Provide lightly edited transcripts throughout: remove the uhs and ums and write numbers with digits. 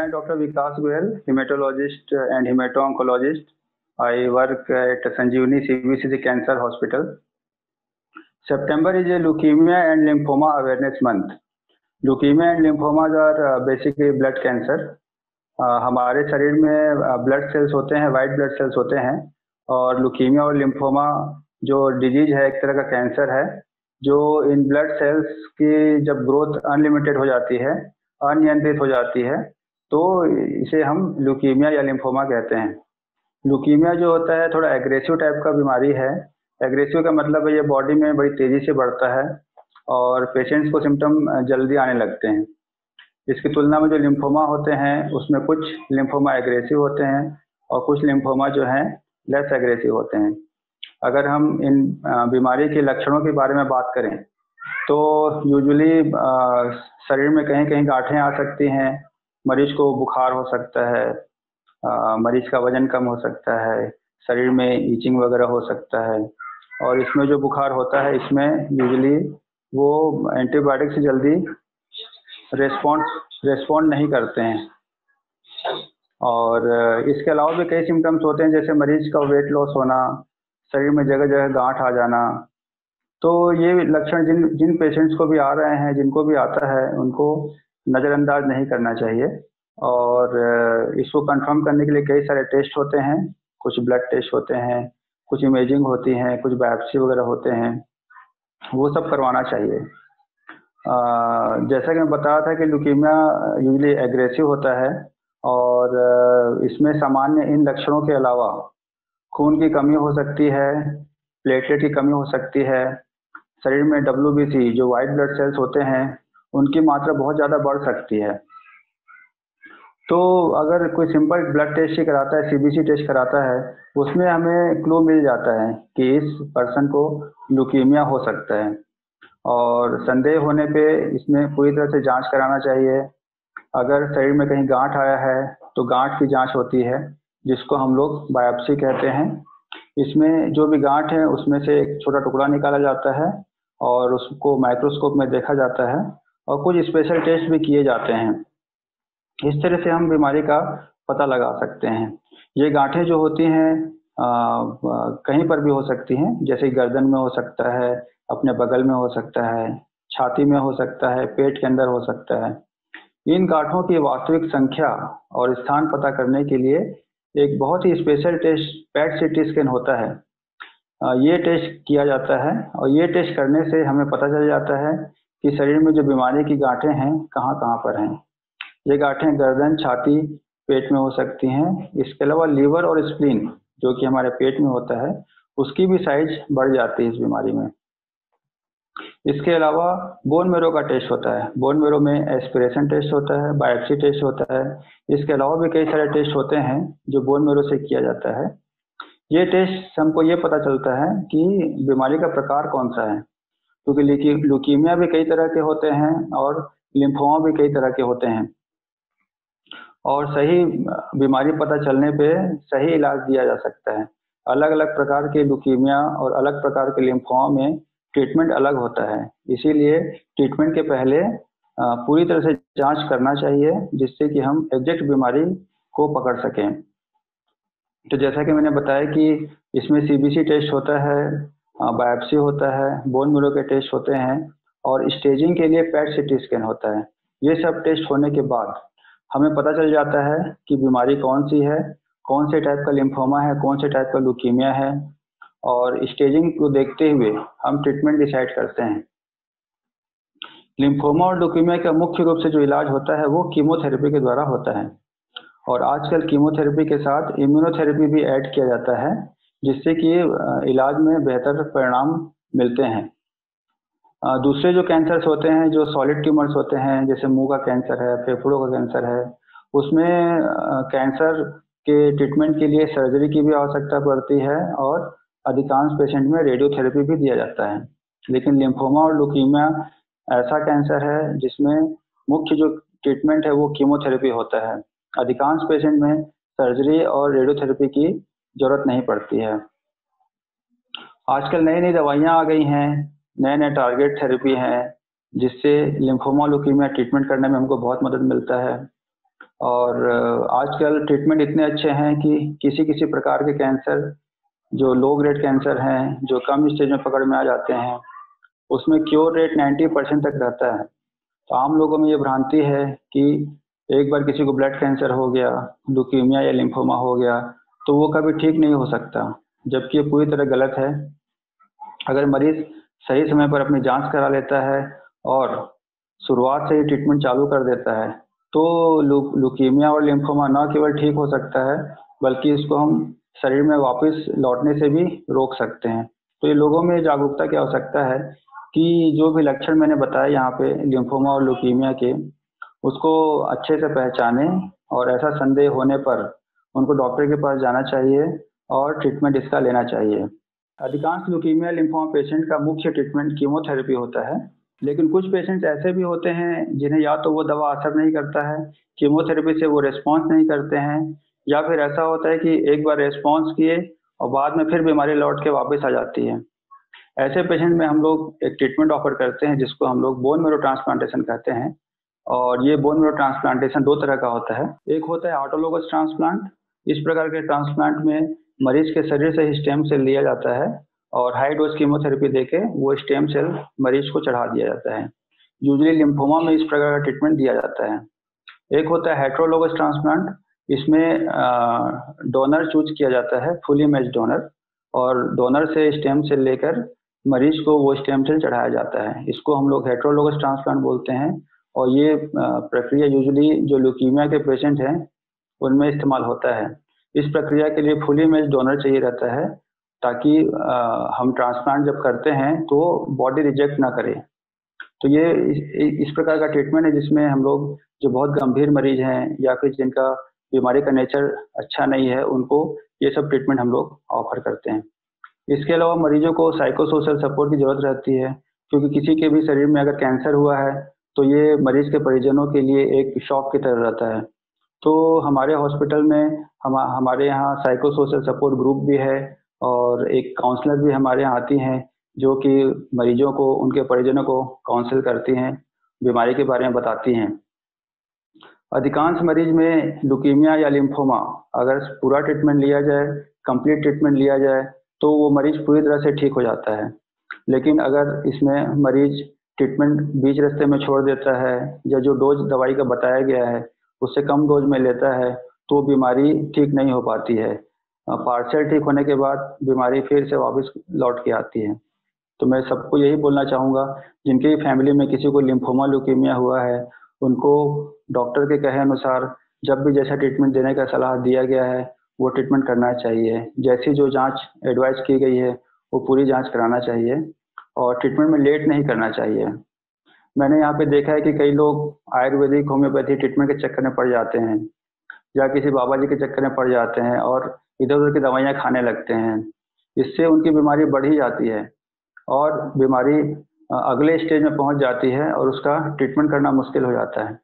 I am Dr. Vikas Goyal, hematologist and hemato-oncologist. I work at Sanjeevani CBCC Cancer Hospital. September is a Leukemia and Lymphoma Awareness Month. Leukemia and lymphomas are basically blood cancer. हमारे शरीर में blood cells होते हैं, white blood cells होते हैं, और leukaemia और lymphoma जो डिजीज है, एक तरह का कैंसर है जो इन ब्लड सेल्स की जब ग्रोथ अनलिमिटेड हो जाती है, अनियंत्रित हो जाती है, तो इसे हम ल्यूकीमिया या लिम्फोमा कहते हैं। ल्यूकीमिया जो होता है थोड़ा एग्रेसिव टाइप का बीमारी है। एग्रेसिव का मतलब है ये बॉडी में बड़ी तेजी से बढ़ता है और पेशेंट्स को सिम्टम जल्दी आने लगते हैं। इसकी तुलना में जो लिम्फोमा होते हैं उसमें कुछ लिम्फोमा एग्रेसिव होते हैं और कुछ लिम्फोमा जो हैं लेस एग्रेसिव होते हैं। अगर हम इन बीमारी के लक्षणों के बारे में बात करें तो यूजुअली शरीर में कहीं कहीं गांठें आ सकती हैं, मरीज को बुखार हो सकता है, मरीज का वजन कम हो सकता है, शरीर में ईचिंग वगैरह हो सकता है। और इसमें जो बुखार होता है इसमें यूजुअली वो एंटीबायोटिक से जल्दी रेस्पॉन्ड नहीं करते हैं। और इसके अलावा भी कई सिम्टम्स होते हैं, जैसे मरीज का वेट लॉस होना, शरीर में जगह जगह गांठ आ जाना। तो ये लक्षण जिन पेशेंट्स को भी आ रहे हैं, जिनको भी आता है, उनको नज़रअंदाज नहीं करना चाहिए। और इसको कंफर्म करने के लिए कई सारे टेस्ट होते हैं, कुछ ब्लड टेस्ट होते हैं, कुछ इमेजिंग होती हैं, कुछ बायोप्सी वगैरह होते हैं, वो सब करवाना चाहिए। जैसा कि मैं बताया था कि ल्यूकीमिया यूजुअली एग्रेसिव होता है और इसमें सामान्य इन लक्षणों के अलावा खून की कमी हो सकती है, प्लेटलेट की कमी हो सकती है, शरीर में WBC जो वाइट ब्लड सेल्स होते हैं उनकी मात्रा बहुत ज़्यादा बढ़ सकती है। तो अगर कोई सिंपल ब्लड टेस्ट ही कराता है, CBC टेस्ट कराता है, उसमें हमें क्लू मिल जाता है कि इस पर्सन को ल्यूकीमिया हो सकता है। और संदेह होने पे इसमें पूरी तरह से जांच कराना चाहिए। अगर शरीर में कहीं गांठ आया है तो गांठ की जांच होती है, जिसको हम लोग बायोप्सी कहते हैं। इसमें जो भी गांठ है उसमें से एक छोटा टुकड़ा निकाला जाता है और उसको माइक्रोस्कोप में देखा जाता है और कुछ स्पेशल टेस्ट भी किए जाते हैं। इस तरह से हम बीमारी का पता लगा सकते हैं। ये गांठें जो होती हैं कहीं पर भी हो सकती हैं, जैसे गर्दन में हो सकता है, अपने बगल में हो सकता है, छाती में हो सकता है, पेट के अंदर हो सकता है। इन गांठों की वास्तविक संख्या और स्थान पता करने के लिए एक बहुत ही special test PET CT scan होता है। ये टेस्ट किया जाता है और ये टेस्ट करने से हमें पता चल जाता है कि शरीर में जो बीमारी की गांठें हैं कहाँ कहाँ पर हैं। ये गांठें गर्दन, छाती, पेट में हो सकती हैं। इसके अलावा लीवर और स्प्लीन जो कि हमारे पेट में होता है उसकी भी साइज बढ़ जाती है इस बीमारी में। इसके अलावा बोन मेरो का टेस्ट होता है। बोन मेरो में एस्पिरेशन टेस्ट होता है, बायोप्सी टेस्ट होता है। इसके अलावा भी कई सारे टेस्ट होते हैं जो बोन मेरो से किया जाता है। ये टेस्ट हमको ये पता चलता है कि बीमारी का प्रकार कौन सा है, क्योंकि ल्यूकीमिया भी कई तरह के होते हैं और लिम्फोमा भी कई तरह के होते हैं। और सही बीमारी पता चलने पे सही इलाज दिया जा सकता है। अलग अलग प्रकार के ल्यूकीमिया और अलग प्रकार के लिम्फोमा में ट्रीटमेंट अलग होता है, इसीलिए ट्रीटमेंट के पहले पूरी तरह से जांच करना चाहिए, जिससे कि हम एग्जैक्ट बीमारी को पकड़ सकें। तो जैसा कि मैंने बताया कि इसमें CBC टेस्ट होता है, बायोप्सी होता है, बोन मेरो के टेस्ट होते हैं और स्टेजिंग के लिए PET CT स्कैन होता है। ये सब टेस्ट होने के बाद हमें पता चल जाता है कि बीमारी कौन सी है, कौन से टाइप का लिम्फोमा है, कौन से टाइप का ल्यूकीमिया है, और स्टेजिंग को देखते हुए हम ट्रीटमेंट डिसाइड करते हैं। लिम्फोमा और ल्यूकीमिया का मुख्य रूप से जो इलाज होता है वो कीमोथेरेपी के द्वारा होता है, और आजकल कीमोथेरेपी के साथ इम्यूनोथेरेपी भी ऐड किया जाता है, जिससे कि इलाज में बेहतर परिणाम मिलते हैं। दूसरे जो कैंसर्स होते हैं, जो सॉलिड ट्यूमर्स होते हैं, जैसे मुंह का कैंसर है, फेफड़ों का कैंसर है, उसमें कैंसर के ट्रीटमेंट के लिए सर्जरी की भी आवश्यकता पड़ती है और अधिकांश पेशेंट में रेडियोथेरेपी भी दिया जाता है। लेकिन लिम्फोमा और ल्यूकीमिया ऐसा कैंसर है जिसमें मुख्य जो ट्रीटमेंट है वो कीमोथेरेपी होता है। अधिकांश पेशेंट में सर्जरी और रेडियोथेरेपी की जरूरत नहीं पड़ती है। आजकल नई नई दवाइयाँ आ गई हैं, नए नए टारगेट थेरेपी हैं, जिससे लिम्फोमा ल्यूकीमिया ट्रीटमेंट करने में हमको बहुत मदद मिलता है। और आजकल ट्रीटमेंट इतने अच्छे हैं कि किसी किसी प्रकार के कैंसर, जो लो ग्रेड कैंसर हैं, जो कम स्टेज में पकड़ में आ जाते हैं, उसमें क्योर रेट 90% तक रहता है। तो आम लोगों में ये भ्रांति है कि एक बार किसी को ब्लड कैंसर हो गया, ल्यूकीमिया या लिम्फोमा हो गया, तो वो कभी ठीक नहीं हो सकता, जबकि ये पूरी तरह गलत है। अगर मरीज सही समय पर अपनी जांच करा लेता है और शुरुआत से ही ट्रीटमेंट चालू कर देता है, तो ल्यूकीमिया और लिम्फोमा न केवल ठीक हो सकता है, बल्कि इसको हम शरीर में वापस लौटने से भी रोक सकते हैं। तो ये लोगों में जागरूकता की आवश्यकता है कि जो भी लक्षण मैंने बताए यहाँ पे लिम्फोमा और ल्यूकीमिया के, उसको अच्छे से पहचानें और ऐसा संदेह होने पर उनको डॉक्टर के पास जाना चाहिए और ट्रीटमेंट इसका लेना चाहिए। अधिकांश ल्यूकीमिया लिम्फोमा पेशेंट का मुख्य ट्रीटमेंट कीमोथेरेपी होता है, लेकिन कुछ पेशेंट्स ऐसे भी होते हैं जिन्हें या तो वो दवा असर नहीं करता है, कीमोथेरेपी से वो रिस्पॉन्स नहीं करते हैं, या फिर ऐसा होता है कि एक बार रिस्पॉन्स किए और बाद में फिर बीमारी लौट के वापस आ जाती है। ऐसे पेशेंट में हम लोग एक ट्रीटमेंट ऑफर करते हैं जिसको हम लोग बोन मैरो ट्रांसप्लांटेशन कहते हैं। और ये बोन मैरो ट्रांसप्लांटेशन दो तरह का होता है। एक होता है ऑटोलोगस ट्रांसप्लांट। इस प्रकार के ट्रांसप्लांट में मरीज के शरीर से ही स्टेम सेल लिया जाता है और हाई डोज कीमोथेरेपी देके वो स्टेम सेल मरीज को चढ़ा दिया जाता है। यूजुअली लिम्फोमा में इस प्रकार का ट्रीटमेंट दिया जाता है। एक होता है हेट्रोलोगस ट्रांसप्लांट। इसमें डोनर चूज किया जाता है, फुली मैच डोनर, और डोनर से स्टेम सेल लेकर मरीज को वो स्टेम सेल चढ़ाया जाता है। इसको हम लोग हेट्रोलोगस ट्रांसप्लांट बोलते हैं। और ये प्रक्रिया यूजुअली जो ल्यूकीमिया के पेशेंट हैं उनमें इस्तेमाल होता है। इस प्रक्रिया के लिए फुली मैच डोनर चाहिए रहता है, ताकि हम ट्रांसप्लांट जब करते हैं तो बॉडी रिजेक्ट ना करे। तो ये इस प्रकार का ट्रीटमेंट है जिसमें हम लोग जो बहुत गंभीर मरीज हैं या फिर जिनका बीमारी का नेचर अच्छा नहीं है, उनको ये सब ट्रीटमेंट हम लोग ऑफर करते हैं। इसके अलावा मरीजों को साइको सोशल सपोर्ट की जरूरत रहती है, क्योंकि किसी के भी शरीर में अगर कैंसर हुआ है तो ये मरीज के परिजनों के लिए एक शॉक की तरह रहता है। तो हमारे हॉस्पिटल में हमारे यहाँ साइको सोशल सपोर्ट ग्रुप भी है और एक काउंसलर भी हमारे यहाँ आती हैं, जो कि मरीजों को, उनके परिजनों को काउंसिल करती हैं, बीमारी के बारे में बताती हैं। अधिकांश मरीज में ल्यूकीमिया या लिम्फोमा अगर पूरा ट्रीटमेंट लिया जाए, कंप्लीट ट्रीटमेंट लिया जाए, तो वो मरीज पूरी तरह से ठीक हो जाता है। लेकिन अगर इसमें मरीज ट्रीटमेंट बीच रास्ते में छोड़ देता है या जो डोज दवाई का बताया गया है उससे कम डोज में लेता है, तो बीमारी ठीक नहीं हो पाती है। पार्शियल ठीक होने के बाद बीमारी फिर से वापस लौट के आती है। तो मैं सबको यही बोलना चाहूँगा, जिनकी फैमिली में किसी को लिम्फोमा ल्यूकीमिया हुआ है, उनको डॉक्टर के कहे अनुसार जब भी जैसा ट्रीटमेंट देने का सलाह दिया गया है वो ट्रीटमेंट करना चाहिए। जैसी जो जांच एडवाइस की गई है वो पूरी जांच कराना चाहिए और ट्रीटमेंट में लेट नहीं करना चाहिए। मैंने यहाँ पे देखा है कि कई लोग आयुर्वेदिक होम्योपैथी ट्रीटमेंट के चक्कर में पड़ जाते हैं या किसी बाबा जी के चक्कर में पड़ जाते हैं और इधर उधर की दवाइयाँ खाने लगते हैं। इससे उनकी बीमारी बढ़ ही जाती है और बीमारी अगले स्टेज में पहुंच जाती है और उसका ट्रीटमेंट करना मुश्किल हो जाता है।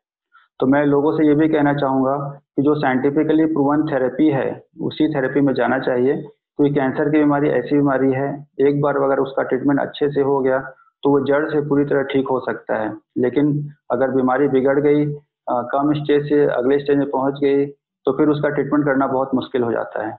तो मैं लोगों से ये भी कहना चाहूँगा कि जो साइंटिफिकली प्रूवन थेरेपी है उसी थेरेपी में जाना चाहिए, क्योंकि कैंसर की बीमारी ऐसी बीमारी है, एक बार अगर उसका ट्रीटमेंट अच्छे से हो गया तो वो जड़ से पूरी तरह ठीक हो सकता है। लेकिन अगर बीमारी बिगड़ गई, कम स्टेज से अगले स्टेज में पहुंच गई, तो फिर उसका ट्रीटमेंट करना बहुत मुश्किल हो जाता है।